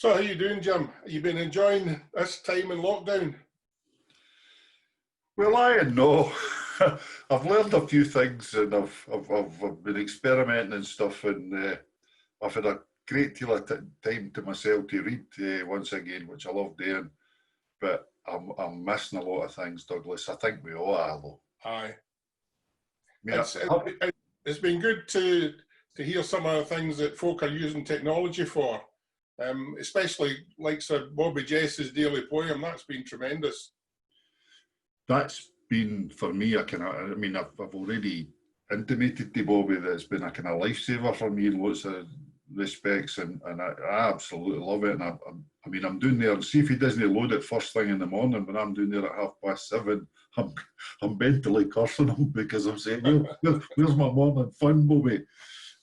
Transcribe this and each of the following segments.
So how you doing, Jim? You been enjoying this time in lockdown? Well, I and no. I've learned a few things, and I've been experimenting and stuff, and I've had a great deal of time to myself to read once again, which I love doing. But I'm missing a lot of things, Douglas. I think we all are, though. Aye. Yeah. It's been good to hear some of the things that folk are using technology for, especially like Sir Bobby Jess's daily poem. That's been tremendous. That's been, for me, I've already intimated to Bobby that it's been a kind of lifesaver for me in lots of respects, and I absolutely love it. And I'm doing there, see if he doesn't load it first thing in the morning, when I'm doing there at 7:30, I'm mentally cursing him because I'm saying, where's my morning fun, Bobby?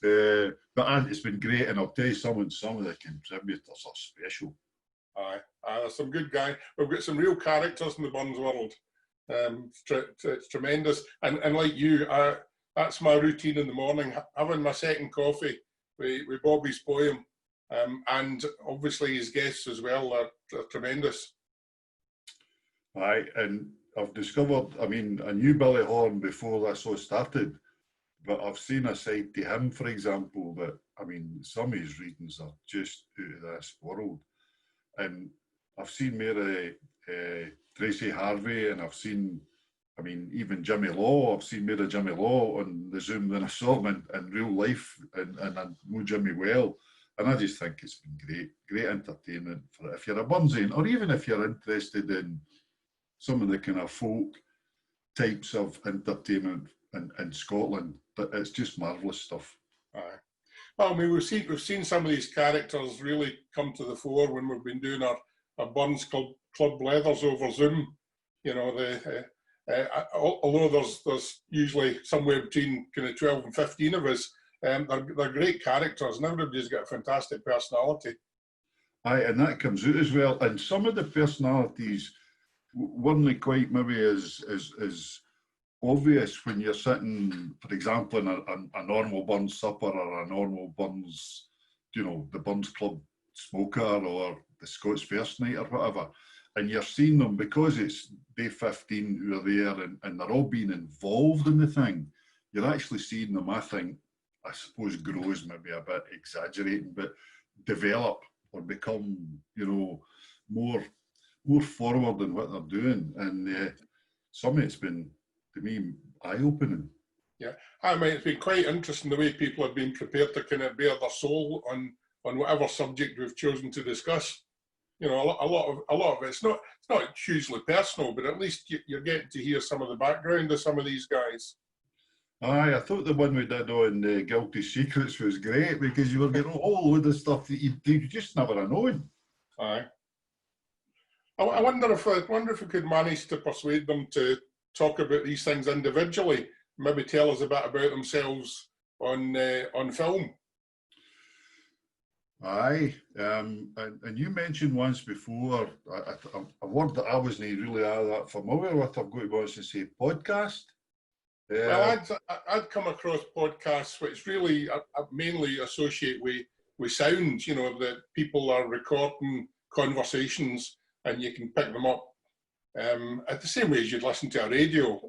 But it's been great, and I'll tell you some of the contributors are special. Aye, there's some good guys. We've got some real characters in the Burns world. It's tremendous, and like you, that's my routine in the morning, having my second coffee with Bobby's poem, and obviously his guests as well are tremendous. Aye, and I've discovered, I knew Billy Horn before this all started, but I've seen a side to him, for example, that, some of his readings are just out of this world. And I've seen more Tracy Harvey, and I've seen, even Jimmy Law. I've seen more of Jimmy Law on the Zoom than I saw him in real life, and I know Jimmy well. And I just think it's been great entertainment for if you're a Burnsian, or even if you're interested in some of the kind of folk types of entertainment in Scotland. But it's just marvellous stuff. Aye. Well, we've seen some of these characters really come to the fore when we've been doing our Burns Club Leathers over Zoom. You know, although there's usually somewhere between kind of 12 and 15 of us, they're great characters, and everybody's got a fantastic personality. Aye, and that comes out as well. And some of the personalities weren't quite maybe as obvious when you're sitting, for example, in a normal Burns supper, or a normal Burns, the Burns Club smoker, or the Scots First Night, or whatever. And you're seeing them, because it's day 15 who are there, and they're all being involved in the thing. You're actually seeing them, I think, I suppose grows maybe a bit exaggerating, but develop or become, more forward in what they're doing. And some of it's been, to me, eye-opening. Yeah, it's been quite interesting the way people have been prepared to kind of bare their soul on whatever subject we've chosen to discuss. A lot of it's not hugely personal, but at least you're getting to hear some of the background of some of these guys. Aye, I thought the one we did on Guilty Secrets was great, because you were getting a whole load of stuff that you just never have known. Aye. I wonder if we could manage to persuade them to talk about these things individually, maybe tell us a bit about themselves on film. Aye, and you mentioned once before a word that I wasn't really that familiar with. I've got to go and say podcast. Well, I'd come across podcasts which really I mainly associate with sounds. That people are recording conversations, and you can pick them up at the same way as you'd listen to a radio.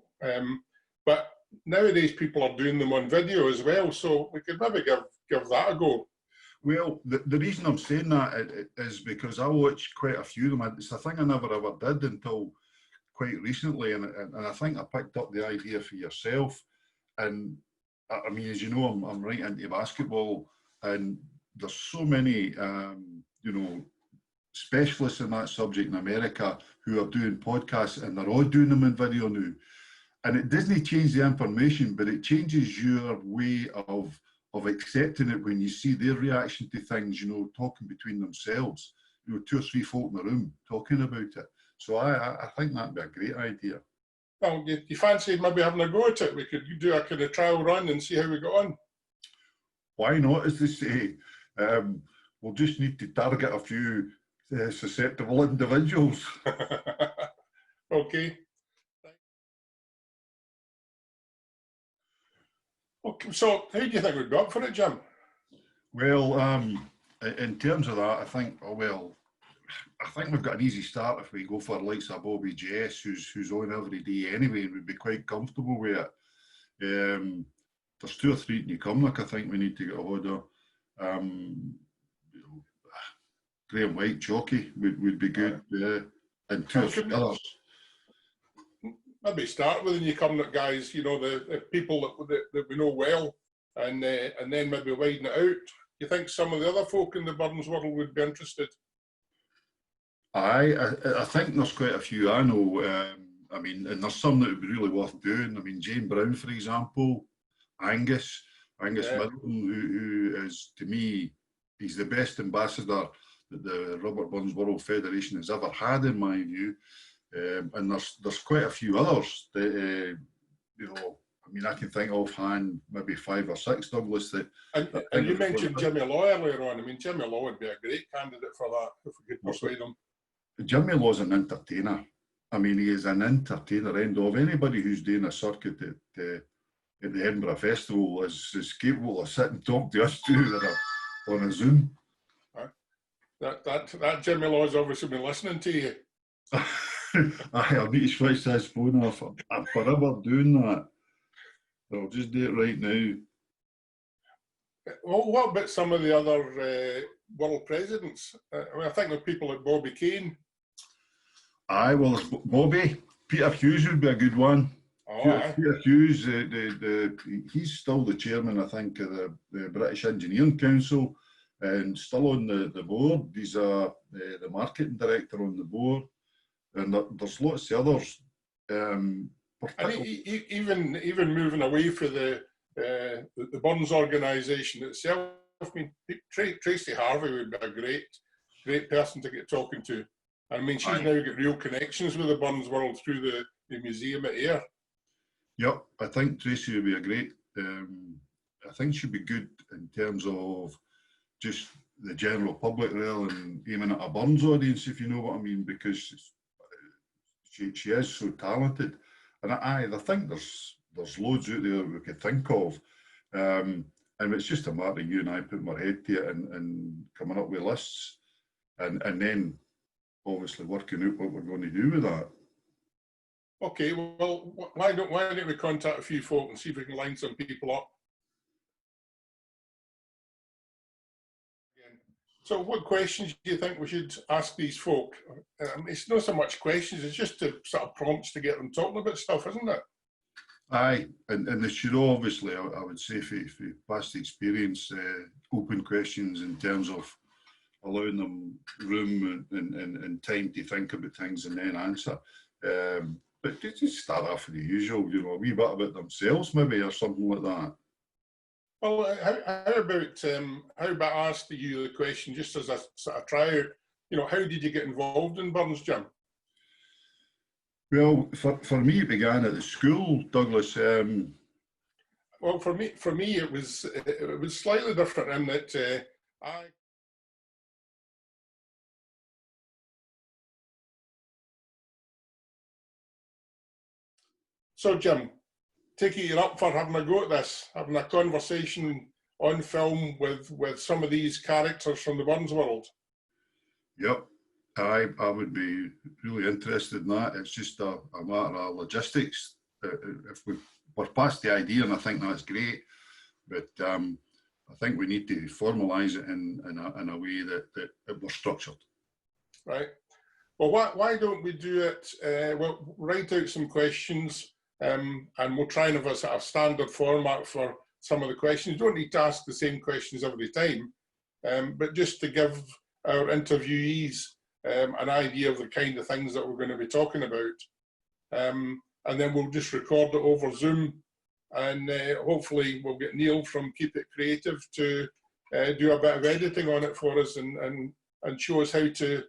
But nowadays people are doing them on video as well, so we could maybe give that a go. Well, the reason I'm saying that is because I watched quite a few of them. It's a thing I never ever did until quite recently, and I think I picked up the idea for yourself. And as you know, I'm right into basketball, and there's so many specialists in that subject in America who are doing podcasts, and they're all doing them in video now. And it doesn't change the information, but it changes your way of accepting it when you see their reaction to things, talking between themselves, 2 or 3 folk in the room talking about it. So I think that'd be a great idea. Well, you fancy maybe having a go at it? We could do a kind of trial run and see how we got on. Why not, as they say. We'll just need to target a few susceptible individuals. Okay. Okay, so how do you think we'd be up for it, Jim? Well, in terms of that, I think, oh, well, I think we've got an easy start if we go for the likes of Bobby Jess, who's on every day anyway, and we'd be quite comfortable with it. There's 2 or 3 at New Cumnock I think we need to get a hold of. Graham White, Jockey would be good, and 2 or 3 others. Maybe start with the New Cumnock guys, the people that we know well, and then maybe widen it out. You think some of the other folk in the Burns world would be interested? I think there's quite a few I know. I mean, and there's some that would be really worth doing. I mean, Jane Brown, for example, Angus Middleton, who is, to me, he's the best ambassador that the Robert Burns World Federation has ever had, in my view. And there's quite a few others that, I mean, I can think offhand, maybe 5 or 6, Douglas. And you mentioned Jimmy Law earlier on. I mean, Jimmy Law would be a great candidate for that, if we could persuade him. Jimmy Law's an entertainer. I mean, he is an entertainer. End of anybody who's doing a circuit at the Edinburgh Festival is capable of sitting and talking to us two that are on a Zoom. That Jimmy Law's obviously been listening to you. I'll need to switch his phone off. I'm forever doing that. I'll just do it right now. Well, what about some of the other world presidents? I think of people like Bobby Kane. Aye, well, Bobby. Peter Hughes would be a good one. Peter Hughes, he's still the chairman, I think, of the British Engineering Council, and still on the board. He's the marketing director on the board, and there's lots of others. And even moving away from the Burns organisation itself, I mean, Tracy Harvey would be a great person to get talking to. I mean, she's now got real connections with the Burns world through the museum at Ayr. Yep, I think Tracy would be a great. I think she'd be good in terms of just the general public rather than aiming at a Burns audience, if you know what I mean, because she is so talented. And I think there's loads out there we could think of. And it's just a matter of you and I putting our head to it and coming up with lists, and then obviously working out what we're going to do with that. Okay, well, why don't we contact a few folk and see if we can line some people up? So what questions do you think we should ask these folk? It's not so much questions, it's just to sort of prompts to get them talking about stuff, isn't it? Aye, and they should obviously, I would say, for past experience, open questions in terms of allowing them room and time to think about things and then answer. But just start off with the usual, a wee bit about themselves maybe, or something like that. Well, how about I ask you the question just as a sort of tryout? How did you get involved in Burns, Jim? Well, for me, it began at the school, Douglas. Well, for me, it was slightly different in that I. So, Jim, take it you're up for having a go at this, having a conversation on film with some of these characters from the Burns world. Yep, I would be really interested in that. It's just a matter of logistics. If we're past the idea, and I think that's great, but I think we need to formalise it in a way that we're structured. Right. Well, why don't we do it? We'll write out some questions. And we'll try and have a sort of standard format for some of the questions. You don't need to ask the same questions every time, but just to give our interviewees an idea of the kind of things that we're going to be talking about. And then we'll just record it over Zoom, and hopefully we'll get Neil from Keep It Creative to do a bit of editing on it for us and show us how to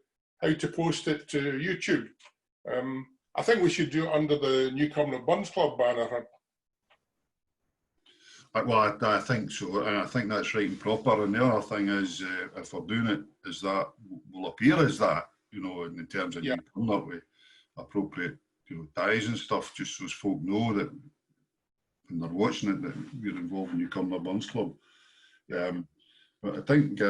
post it to YouTube. I think we should do it under the New Cumnock Burns Club banner. Well, I think so, and I think that's right and proper. And the other thing is, if we're doing it, is that will appear as that, in terms of New Cumnock with appropriate, ties and stuff, just so as folk know that when they're watching it, that we're involved in New Cumnock Burns Club. But I think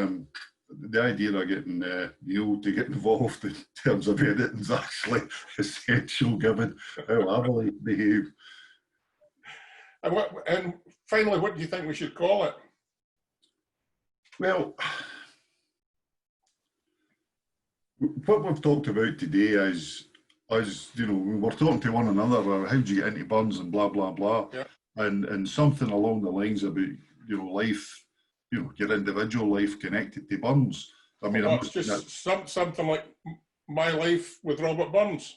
the idea of getting Neil to get involved in terms of editing is actually essential, given how heavily behave. And finally, what do you think we should call it? Well, what we've talked about today is, you know, we were talking to one another about how do you get into burns and blah, blah, blah. Yeah. And something along the lines about, you know, life, you know, your individual life connected to burns. I mean, well, just something like My Life with Robert Burns.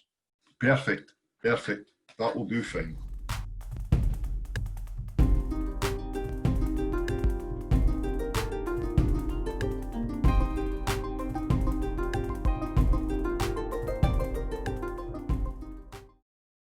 Perfect. That will do fine.